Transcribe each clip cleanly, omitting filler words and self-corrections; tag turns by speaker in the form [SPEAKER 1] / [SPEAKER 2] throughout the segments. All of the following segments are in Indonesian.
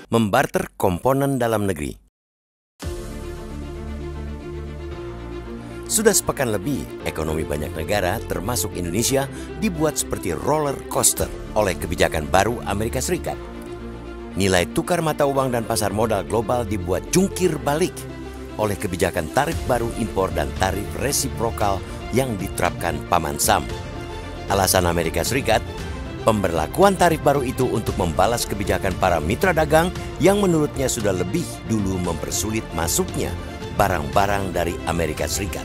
[SPEAKER 1] membarter komponen dalam negeri. Sudah sepekan lebih, ekonomi banyak negara, termasuk Indonesia, dibuat seperti roller coaster oleh kebijakan baru Amerika Serikat. Nilai tukar mata uang dan pasar modal global dibuat jungkir balik oleh kebijakan tarif baru impor dan tarif resiprokal yang diterapkan Paman Sam. Alasan Amerika Serikat, pemberlakuan tarif baru itu untuk membalas kebijakan para mitra dagang yang menurutnya sudah lebih dulu mempersulit masuknya barang-barang dari Amerika Serikat.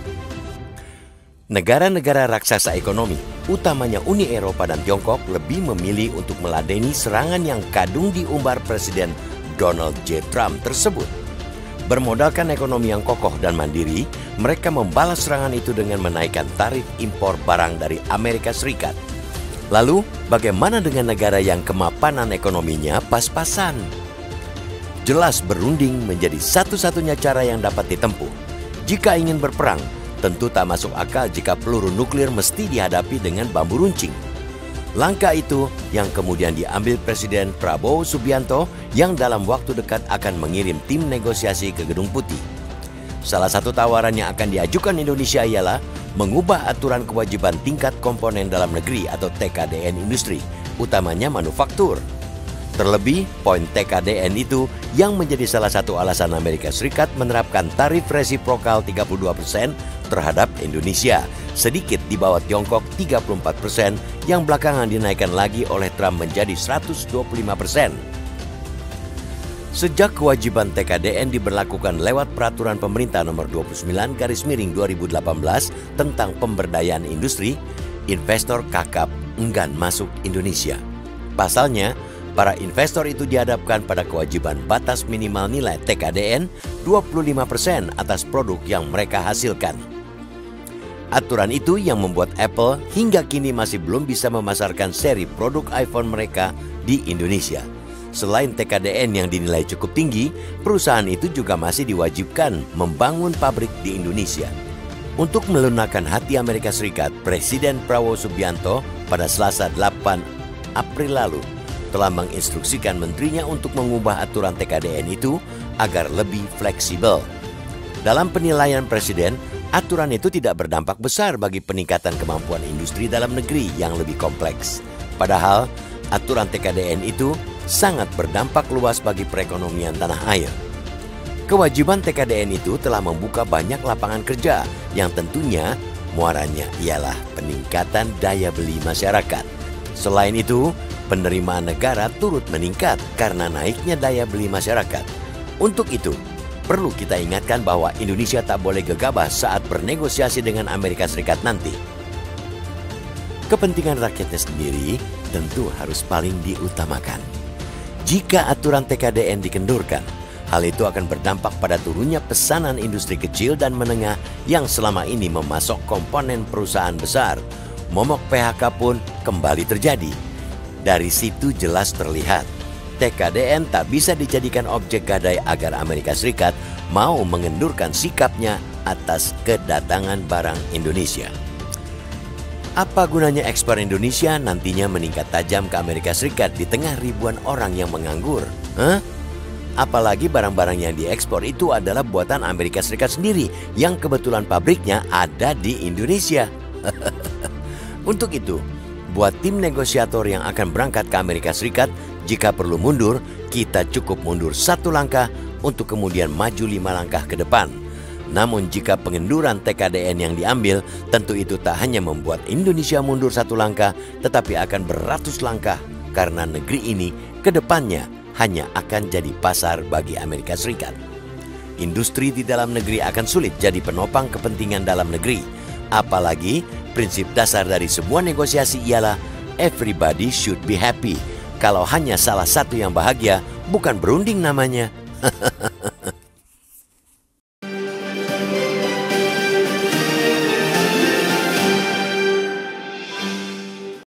[SPEAKER 1] Negara-negara raksasa ekonomi, utamanya Uni Eropa dan Tiongkok, lebih memilih untuk meladeni serangan yang kadung diumbar Presiden Donald J. Trump tersebut. Bermodalkan ekonomi yang kokoh dan mandiri, mereka membalas serangan itu dengan menaikkan tarif impor barang dari Amerika Serikat. Lalu, bagaimana dengan negara yang kemapanan ekonominya pas-pasan? Jelas berunding menjadi satu-satunya cara yang dapat ditempuh. Jika ingin berperang, tentu tak masuk akal jika peluru nuklir mesti dihadapi dengan bambu runcing. Langkah itu yang kemudian diambil Presiden Prabowo Subianto yang dalam waktu dekat akan mengirim tim negosiasi ke Gedung Putih. Salah satu tawaran yang akan diajukan Indonesia ialah mengubah aturan kewajiban tingkat komponen dalam negeri atau TKDN industri, utamanya manufaktur. Terlebih, poin TKDN itu yang menjadi salah satu alasan Amerika Serikat menerapkan tarif resiprokal 32% terhadap Indonesia, sedikit di bawah Tiongkok 34% yang belakangan dinaikkan lagi oleh Trump menjadi 125%. Sejak kewajiban TKDN diberlakukan lewat peraturan pemerintah nomor 29/2018 tentang pemberdayaan industri, investor kakap enggan masuk Indonesia. Pasalnya, para investor itu dihadapkan pada kewajiban batas minimal nilai TKDN 25% atas produk yang mereka hasilkan. Aturan itu yang membuat Apple hingga kini masih belum bisa memasarkan seri produk iPhone mereka di Indonesia. Selain TKDN yang dinilai cukup tinggi, perusahaan itu juga masih diwajibkan membangun pabrik di Indonesia. Untuk melunakkan hati Amerika Serikat, Presiden Prabowo Subianto pada Selasa 8 April lalu telah menginstruksikan menterinya untuk mengubah aturan TKDN itu agar lebih fleksibel. Dalam penilaian Presiden, aturan itu tidak berdampak besar bagi peningkatan kemampuan industri dalam negeri yang lebih kompleks. Padahal, aturan TKDN itu sangat berdampak luas bagi perekonomian tanah air. Kewajiban TKDN itu telah membuka banyak lapangan kerja yang tentunya muaranya ialah peningkatan daya beli masyarakat. Selain itu, penerimaan negara turut meningkat karena naiknya daya beli masyarakat. Untuk itu, perlu kita ingatkan bahwa Indonesia tak boleh gegabah saat bernegosiasi dengan Amerika Serikat nanti. Kepentingan rakyatnya sendiri tentu harus paling diutamakan. Jika aturan TKDN dikendurkan, hal itu akan berdampak pada turunnya pesanan industri kecil dan menengah yang selama ini memasok komponen perusahaan besar. Momok PHK pun kembali terjadi. Dari situ jelas terlihat, TKDN tak bisa dijadikan objek gadai agar Amerika Serikat mau mengendurkan sikapnya atas kedatangan barang Indonesia. Apa gunanya ekspor Indonesia nantinya meningkat tajam ke Amerika Serikat di tengah ribuan orang yang menganggur? Apalagi barang-barang yang diekspor itu adalah buatan Amerika Serikat sendiri yang kebetulan pabriknya ada di Indonesia. Untuk itu, buat tim negosiator yang akan berangkat ke Amerika Serikat, jika perlu mundur, kita cukup mundur 1 langkah untuk kemudian maju 5 langkah ke depan. Namun jika pengenduran TKDN yang diambil, tentu itu tak hanya membuat Indonesia mundur 1 langkah, tetapi akan beratus langkah karena negeri ini ke depannya hanya akan jadi pasar bagi Amerika Serikat. Industri di dalam negeri akan sulit jadi penopang kepentingan dalam negeri. Apalagi prinsip dasar dari sebuah negosiasi ialah everybody should be happy. Kalau hanya salah satu yang bahagia, bukan berunding namanya.